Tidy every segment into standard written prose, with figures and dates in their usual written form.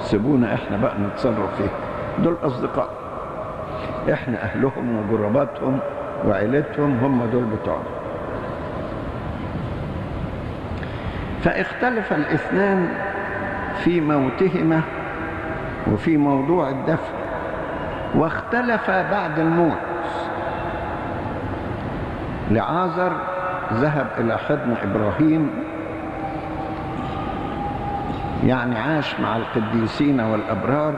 سيبونا احنا بقى نتصرف فيه. دول اصدقاء، احنا اهلهم وجرباتهم وعيلتهم، هم دول بتوعنا. فاختلف الاثنان في موتهما وفي موضوع الدفن، واختلف بعد الموت. لعازر ذهب إلى حضن إبراهيم، يعني عاش مع القديسين والأبرار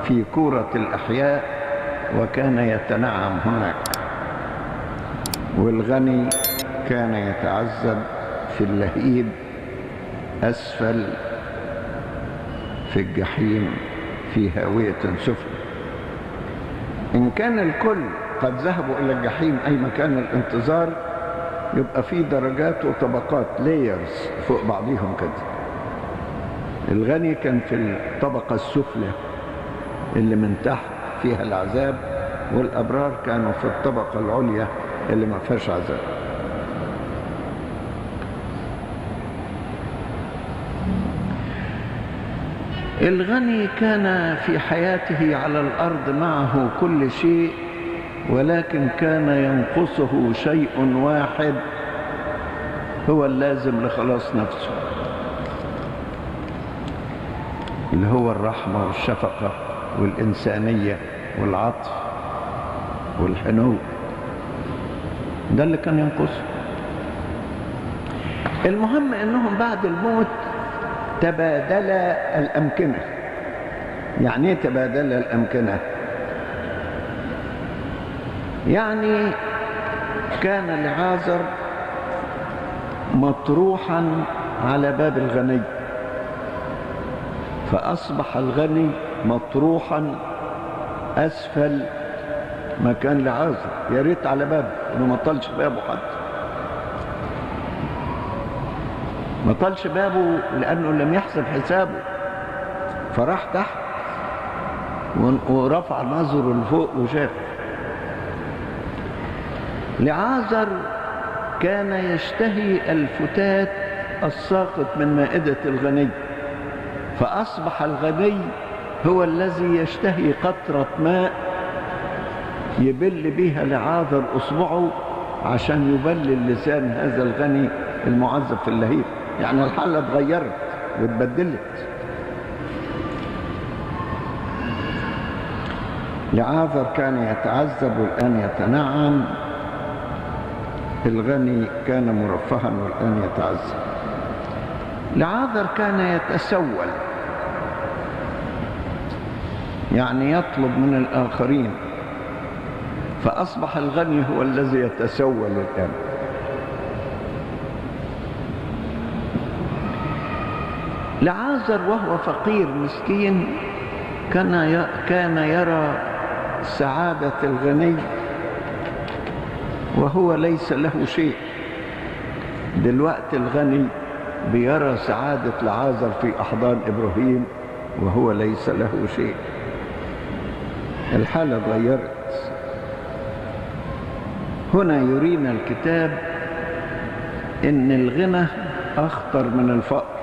في كورة الأحياء وكان يتنعم هناك. والغني كان يتعذب في اللهيب أسفل في الجحيم في هاوية سفلى. إن كان الكل قد ذهبوا إلى الجحيم أي مكان الانتظار، يبقى في درجات وطبقات، layers فوق بعضهم كده. الغني كان في الطبقة السفلى اللي من تحت فيها العذاب، والأبرار كانوا في الطبقة العليا اللي ما فيهاش عذاب. الغني كان في حياته على الأرض معه كل شيء، ولكن كان ينقصه شيء واحد هو اللازم لخلاص نفسه، اللي هو الرحمة والشفقة والإنسانية والعطف والحنو. ده اللي كان ينقصه. المهم انهم بعد الموت تبادلا الأمكنة. يعني ايه تبادلا الأمكنة؟ يعني كان لعازر مطروحا على باب الغني، فأصبح الغني مطروحا أسفل مكان لعازر. يا ريت على بابه، انه ما طلش بابه حتى، ما طلش بابه لأنه لم يحسب حسابه، فراح تحت ورفع نظره لفوق وشاف. لعازر كان يشتهي الفتات الساقط من مائدة الغني، فأصبح الغني هو الذي يشتهي قطرة ماء يبل بها لعازر أصبعه عشان يبلل لسان هذا الغني المعذب في اللهيب. يعني الحالة اتغيرت واتبدلت. لعازر كان يتعذب والآن يتنعم، الغني كان مرفها والآن يتعذب. لعازر كان يتسول، يعني يطلب من الآخرين، فأصبح الغني هو الذي يتسول الآن. لعازر وهو فقير مسكين كان يرى سعادة الغني وهو ليس له شيء. دلوقتي الغني بيرى سعادة لعازر في أحضان إبراهيم وهو ليس له شيء. الحالة اتغيرت. هنا يرينا الكتاب إن الغنى أخطر من الفقر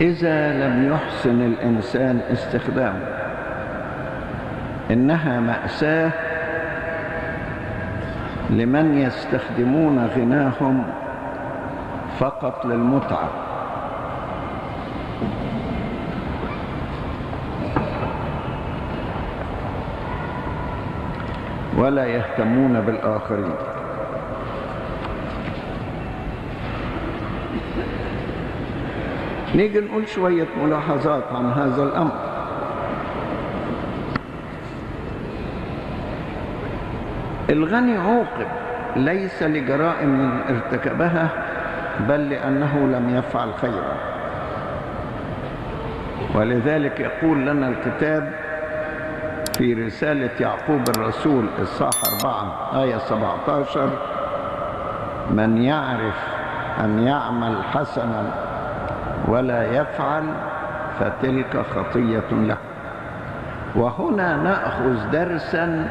إذا لم يحسن الإنسان استخدامه. إنها مأساة لمن يستخدمون غناهم فقط للمتعة، ولا يهتمون بالآخرين. نيجي نقول شوية ملاحظات عن هذا الأمر. الغني عوقب ليس لجرائم ارتكبها، بل لأنه لم يفعل خيرا. ولذلك يقول لنا الكتاب في رسالة يعقوب الرسول إصحاح 4 آية 17: من يعرف أن يعمل حسنا ولا يفعل فتلك خطية له. وهنا نأخذ درسا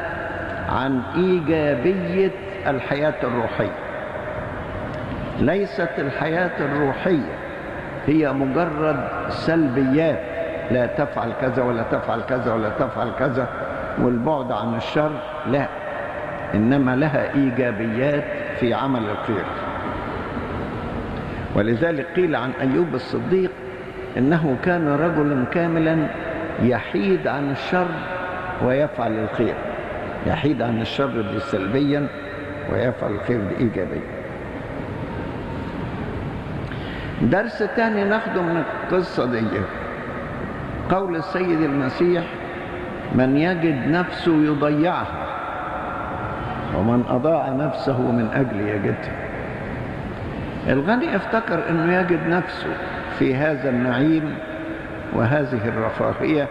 عن إيجابية الحياة الروحية. ليست الحياة الروحية هي مجرد سلبيات، لا تفعل كذا ولا تفعل كذا ولا تفعل كذا والبعد عن الشر، لا، إنما لها إيجابيات في عمل الخير. ولذلك قيل عن أيوب الصديق إنه كان رجلا كاملا يحيد عن الشر ويفعل الخير، يحيد عن الشر سلبيا ويفعل الخير بإيجابية. درس تاني ناخده من القصة دي قول السيد المسيح: من يجد نفسه يضيعها، ومن أضاع نفسه من أجل يجدها. الغني افتكر أنه يجد نفسه في هذا النعيم وهذه الرفاهية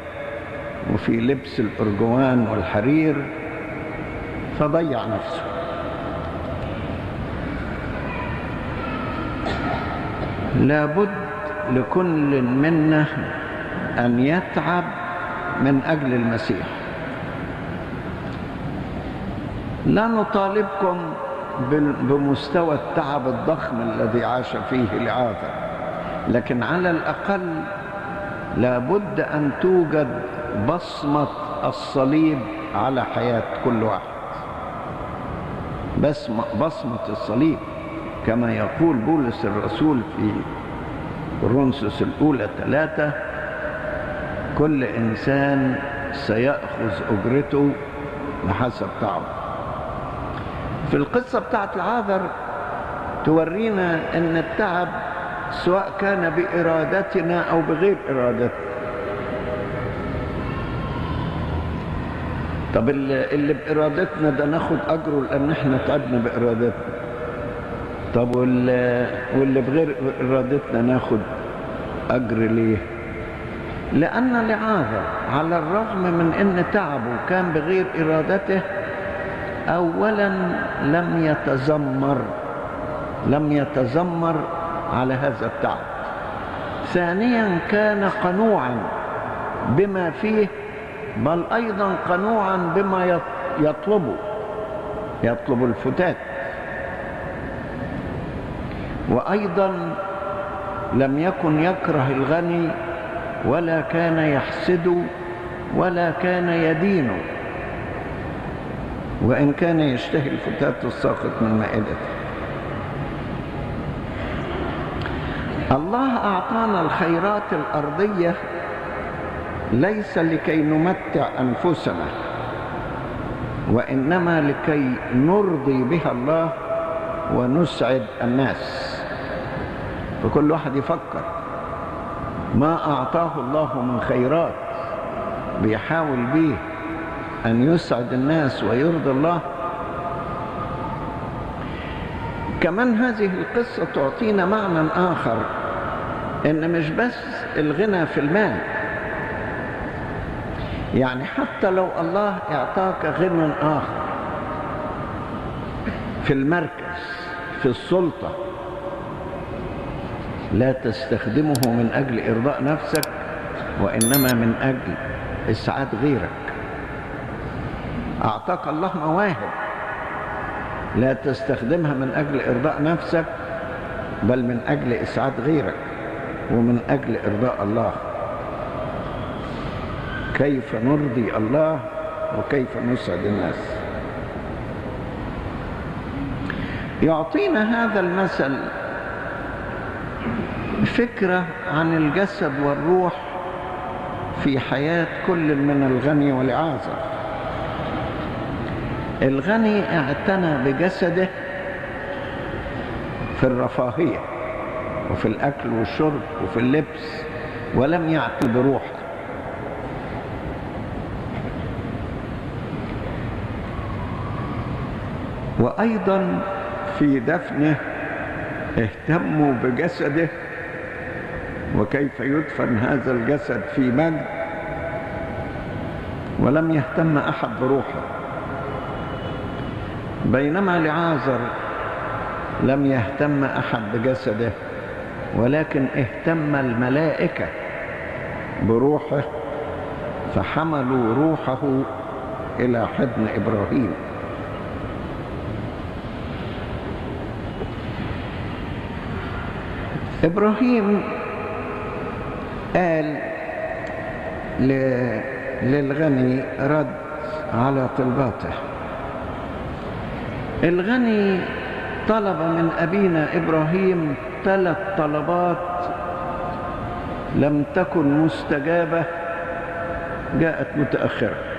وفي لبس الأرجوان والحرير، فضيع نفسه. لابد لكل منا أن يتعب من أجل المسيح. لا نطالبكم بمستوى التعب الضخم الذي عاش فيه لعاذر، لكن على الأقل لابد أن توجد بصمة الصليب على حياة كل واحد، بصمة الصليب كما يقول بولس الرسول في كورنثوس الأولى 3: كل إنسان سيأخذ أجرته بحسب تعبه. في القصة بتاعت العاذر تورينا أن التعب سواء كان بإرادتنا أو بغير إرادتنا. طب اللي بإرادتنا ده ناخد أجره لأن احنا تعبنا بإرادتنا. طب واللي بغير إرادتنا ناخد أجر ليه؟ لأن لعاذر على الرغم من أن تعبه كان بغير إرادته، أولا لم يتذمر على هذا التعب. ثانيا كان قنوعا بما فيه، بل أيضا قنوعا بما يطلب الفتات. وأيضا لم يكن يكره الغني ولا كان يحسده ولا كان يدينه، وإن كان يشتهي الفتات الساقط من مائدته. الله أعطانا الخيرات الأرضية ليس لكي نمتع أنفسنا، وإنما لكي نرضي بها الله ونسعد الناس. فكل واحد يفكر ما أعطاه الله من خيرات بيحاول به أن يسعد الناس ويرضي الله. كمان هذه القصة تعطينا معنى آخر، إن مش بس الغنى في المال، يعني حتى لو الله اعطاك غنى آخر في المركز، في السلطة، لا تستخدمه من أجل إرضاء نفسك، وإنما من أجل إسعاد غيرك. أعطاك الله مواهب، لا تستخدمها من أجل إرضاء نفسك، بل من أجل إسعاد غيرك ومن أجل إرضاء الله. كيف نرضي الله وكيف نسعد الناس. يعطينا هذا المثل فكرة عن الجسد والروح في حياة كل من الغني والعازر. الغني اعتنى بجسده في الرفاهية وفي الأكل والشرب وفي اللبس، ولم يعتني بروحه. وأيضا في دفنه اهتموا بجسده وكيف يدفن هذا الجسد في مجد، ولم يهتم أحد بروحه. بينما لعازر لم يهتم أحد بجسده، ولكن اهتم الملائكة بروحه، فحملوا روحه إلى حضن إبراهيم. إبراهيم قال للغني رد على طلباته. الغني طلب من أبينا إبراهيم 3 طلبات لم تكن مستجابة، جاءت متأخرة.